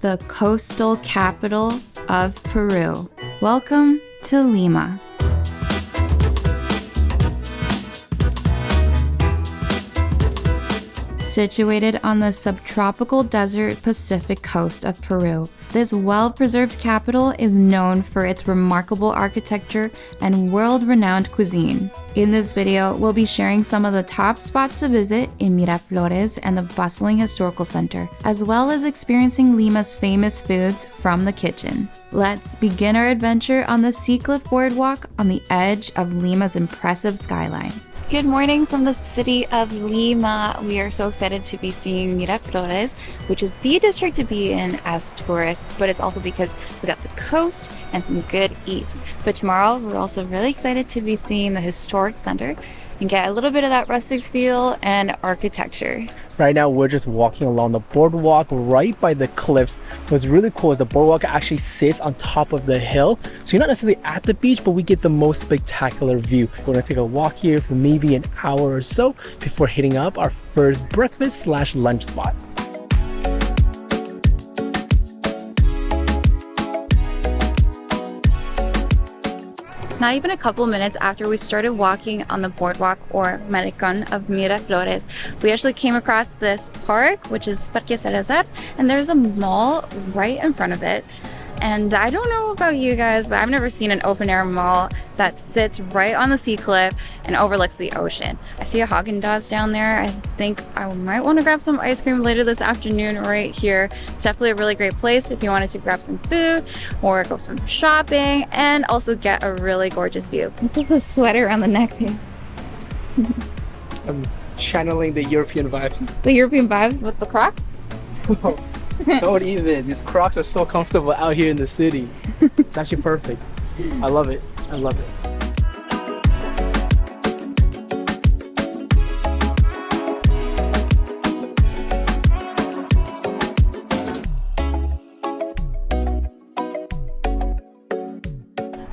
the coastal capital of Peru. Welcome to Lima. Situated on the subtropical desert Pacific coast of Peru, this well-preserved capital is known for its remarkable architecture and world-renowned cuisine. In this video, we'll be sharing some of the top spots to visit in Miraflores and the bustling historical center, as well as experiencing Lima's famous foods from the kitchen. Let's begin our adventure on the Seacliff Boardwalk on the edge of Lima's impressive skyline. Good morning from the city of Lima. We are so excited to be seeing Miraflores, which is the district to be in as tourists, but it's also because we got the coast and some good eats. But tomorrow, we're also really excited to be seeing the historic center and get a little bit of that rustic feel and architecture. Right now, we're just walking along the boardwalk right by the cliffs. What's really cool is the boardwalk actually sits on top of the hill. So you're not necessarily at the beach, but we get the most spectacular view. We're gonna take a walk here for maybe an hour or so before hitting up our first breakfast/lunch spot. Not even a couple minutes after we started walking on the boardwalk or Malecón of Miraflores, we actually came across this park, which is Parque Salazar, and there's a mall right in front of it. And I don't know about you guys, but I've never seen an open-air mall that sits right on the sea cliff and overlooks the ocean. I see a Haagen-Dazs down there. I think I might want to grab some ice cream later this afternoon right here. It's definitely a really great place if you wanted to grab some food or go some shopping and also get a really gorgeous view. This is a sweater around the neck here. I'm channeling the European vibes. The European vibes with the Crocs? Don't even. These Crocs are so comfortable out here in the city. It's actually perfect. I love it. I love it.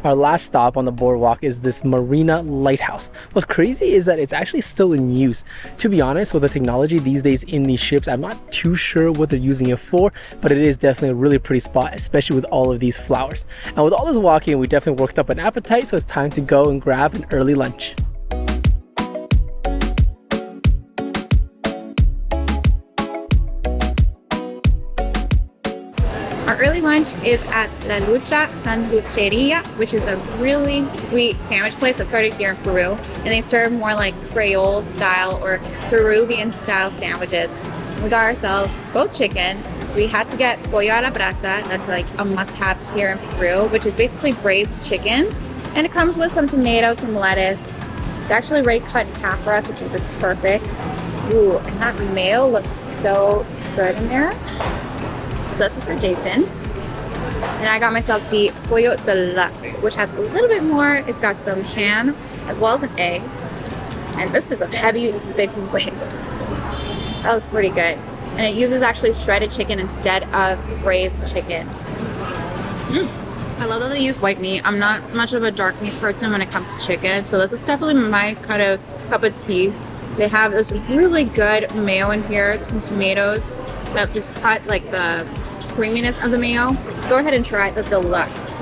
Our last stop on the boardwalk is this Marina Lighthouse. What's crazy is that it's actually still in use. To be honest, with the technology these days in these ships, I'm not too sure what they're using it for, but it is definitely a really pretty spot, especially with all of these flowers. And with all this walking, we definitely worked up an appetite, so it's time to go and grab an early lunch. Early lunch is at La Lucha Sanducheria, which is a really sweet sandwich place that started here in Peru, and they serve more like Creole style or Peruvian style sandwiches. We got ourselves both chicken. We had to get pollo a la brasa. That's like a must-have here in Peru, which is basically braised chicken, and it comes with some tomatoes, some lettuce. It's actually already cut in half for us, which is just perfect. Ooh, and that mayo looks so good in there. So this is for Jason. And I got myself the Pollo Deluxe, which has a little bit more. It's got some ham as well as an egg. And this is a heavy, big wing. That looks pretty good. And it uses actually shredded chicken instead of braised chicken. I love that they use white meat. I'm not much of a dark meat person when it comes to chicken, so this is definitely my kind of cup of tea. They have this really good mayo in here, some tomatoes that just cut like the creaminess of the mayo. Go ahead and try the deluxe.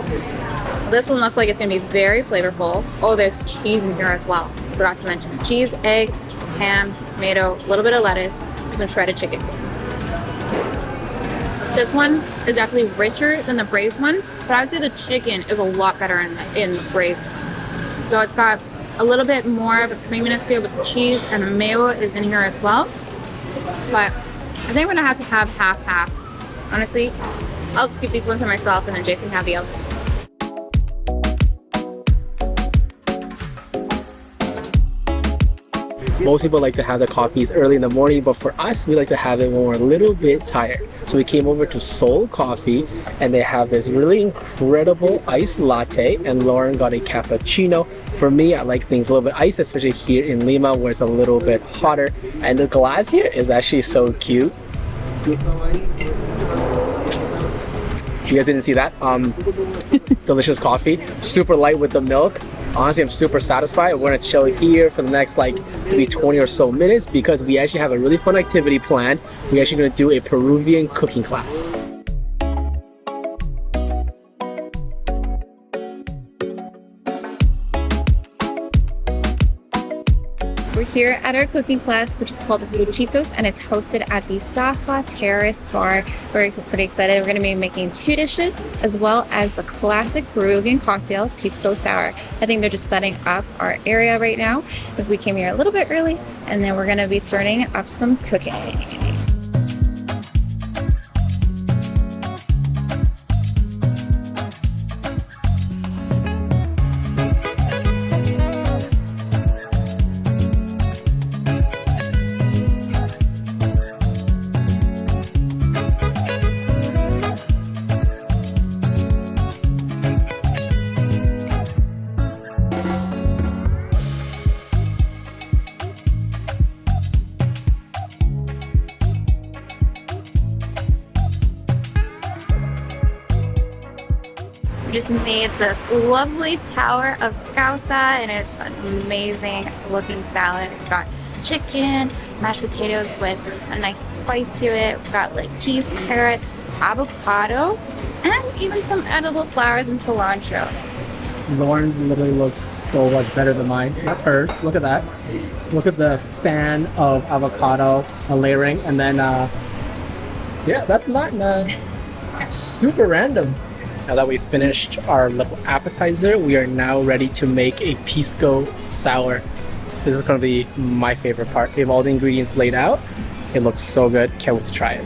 This one looks like it's gonna be very flavorful. Oh, there's cheese in here as well. Forgot to mention cheese, egg, ham, tomato, a little bit of lettuce, some shredded chicken. This one is definitely richer than the braised one, but I would say the chicken is a lot better in the braised one. So it's got a little bit more of a creaminess to it with the cheese, and the mayo is in here as well. But I think I'm gonna have to have half-half. Honestly, I'll just keep these ones for myself and then Jason can have the others. Most people like to have their coffees early in the morning, but for us, we like to have it when we're a little bit tired. So we came over to Soul Coffee, and they have this really incredible iced latte, and Lauren got a cappuccino. For me, I like things a little bit iced, especially here in Lima where it's a little bit hotter. And the glass here is actually so cute. You guys didn't see that? Delicious coffee, super light with the milk. Honestly, I'm super satisfied. We're gonna chill here for the next like maybe 20 or so minutes because we actually have a really fun activity planned. We're actually gonna do a Peruvian cooking class. here at our cooking class, which is called Luchitos, and it's hosted at the Saja Terrace Bar. We're pretty excited. We're going to be making 2 dishes as well as the classic Peruvian cocktail, Pisco Sour. I think they're just setting up our area right now because we came here a little bit early, and then we're going to be starting up some cooking. We just made this lovely tower of causa, and it's an amazing looking salad. It's got chicken, mashed potatoes with a nice spice to it. We've got like peas, carrots, avocado, and even some edible flowers and cilantro. Lauren's literally looks so much better than mine. So that's hers. Look at that. Look at the fan of avocado layering, and then yeah, that's mine. Super random. Now that we've finished our little appetizer, we are now ready to make a Pisco Sour. This is going to be my favorite part. We have all the ingredients laid out. It looks so good. Can't wait to try it.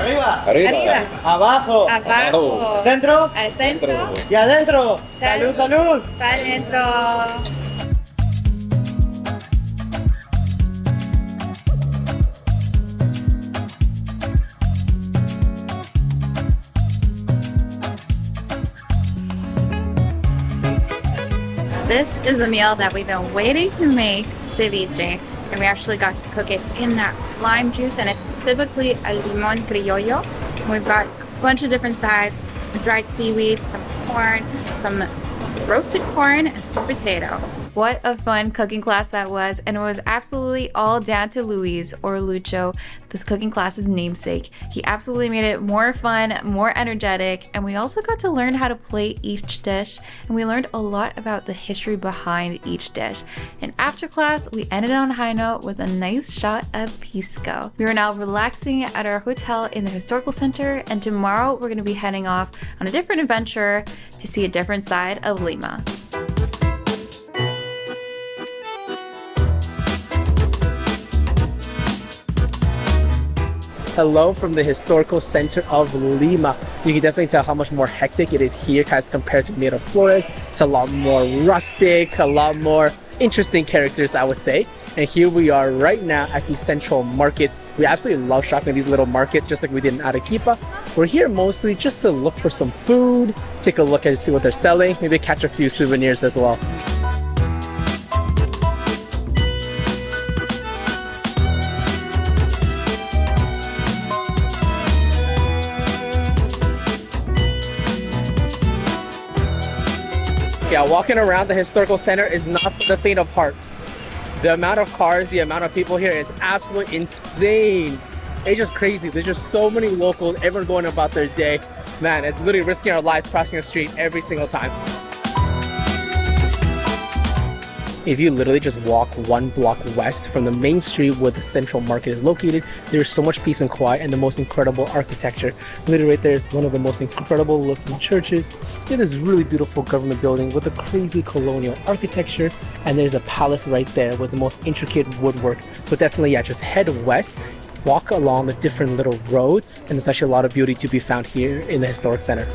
Arriba, Arriba, abajo, abajo, centro al centro, y adentro. Salud, salud. para adentro. This is the meal that we've been waiting to make, ceviche, and we actually got to cook it in that lime juice, and it's specifically a limon criollo. We've got a bunch of different sides, some dried seaweed, some corn, some roasted corn, and sweet potato. What a fun cooking class that was, and it was absolutely all down to Luis, or Lucho, this cooking class's namesake. He absolutely made it more fun, more energetic, and we also got to learn how to plate each dish, and we learned a lot about the history behind each dish. And after class, we ended on a high note with a nice shot of Pisco. We are now relaxing at our hotel in the historical center, and tomorrow we're going to be heading off on a different adventure to see a different side of Lima. Hello from the historical center of Lima. You can definitely tell how much more hectic it is here as compared to Miraflores. It's a lot more rustic, a lot more interesting characters, I would say. And here we are right now at the Central Market. We absolutely love shopping at these little markets, just like we did in Arequipa. We're here mostly just to look for some food, take a look and see what they're selling, maybe catch a few souvenirs as well. Yeah, walking around the historical center is not for the faint of heart. The amount of cars, the amount of people here is absolutely insane. It's just crazy. There's just so many locals, everyone going about their day. Man, it's literally risking our lives crossing the street every single time. If you literally just walk 1 block west from the main street where the Central Market is located, there's so much peace and quiet and the most incredible architecture. Literally right there is one of the most incredible looking churches. There's this really beautiful government building with a crazy colonial architecture, and there's a palace right there with the most intricate woodwork. So definitely, yeah, just head west, walk along the different little roads, and there's actually a lot of beauty to be found here in the historic center.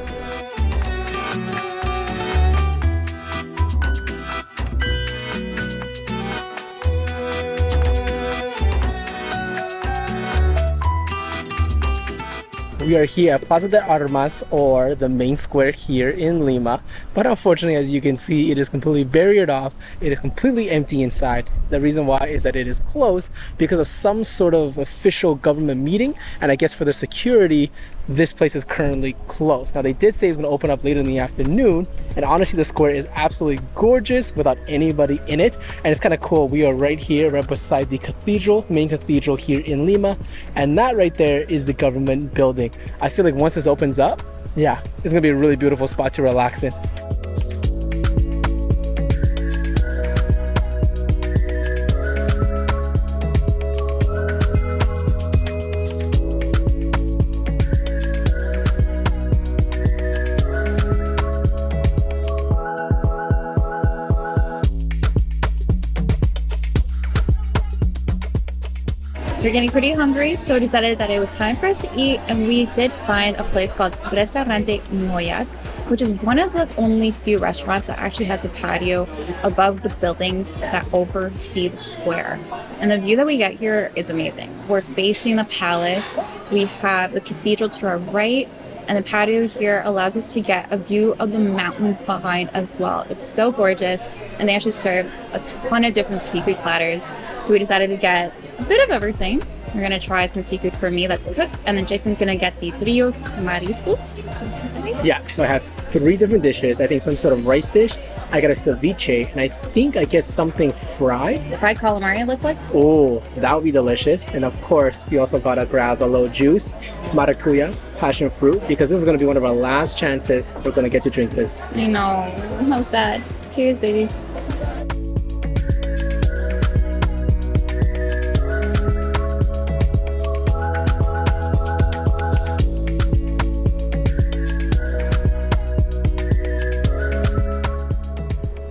We are here at Plaza de Armas, or the main square here in Lima. But unfortunately, as you can see, it is completely barriered off. It is completely empty inside. The reason why is that it is closed because of some sort of official government meeting. And I guess for the security, this place is currently closed. Now, they did say it's going to open up later in the afternoon. And honestly, the square is absolutely gorgeous without anybody in it. And it's kind of cool. We are right here, right beside the cathedral, main cathedral here in Lima. And that right there is the government building. I feel like once this opens up, yeah, it's gonna be a really beautiful spot to relax in. We're getting pretty hungry, so we decided that it was time for us to eat, and we did find a place called Restaurante Moyas, which is one of the only few restaurants that actually has a patio above the buildings that oversee the square. And the view that we get here is amazing. We're facing the palace, we have the cathedral to our right, and the patio here allows us to get a view of the mountains behind as well. It's so gorgeous, and they actually serve a ton of different seafood platters. So we decided to get a bit of everything. We're gonna try some seafood for me that's cooked, and then Jason's gonna get the frios mariscos. Yeah, so I have 3 different dishes. I think some sort of rice dish. I got a ceviche, and I think I get something fried. Fried calamari, it looked like. Oh, that would be delicious. And of course, we also gotta grab a little juice, maracuya, passion fruit, because this is gonna be one of our last chances we're gonna get to drink this. I know, how sad. Cheers, baby.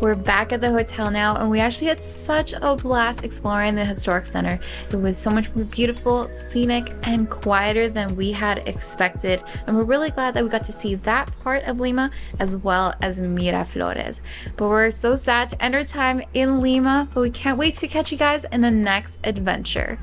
We're back at the hotel now, and we actually had such a blast exploring the historic center. It was so much more beautiful, scenic, and quieter than we had expected. And we're really glad that we got to see that part of Lima as well as Miraflores. But we're so sad to end our time in Lima, but we can't wait to catch you guys in the next adventure.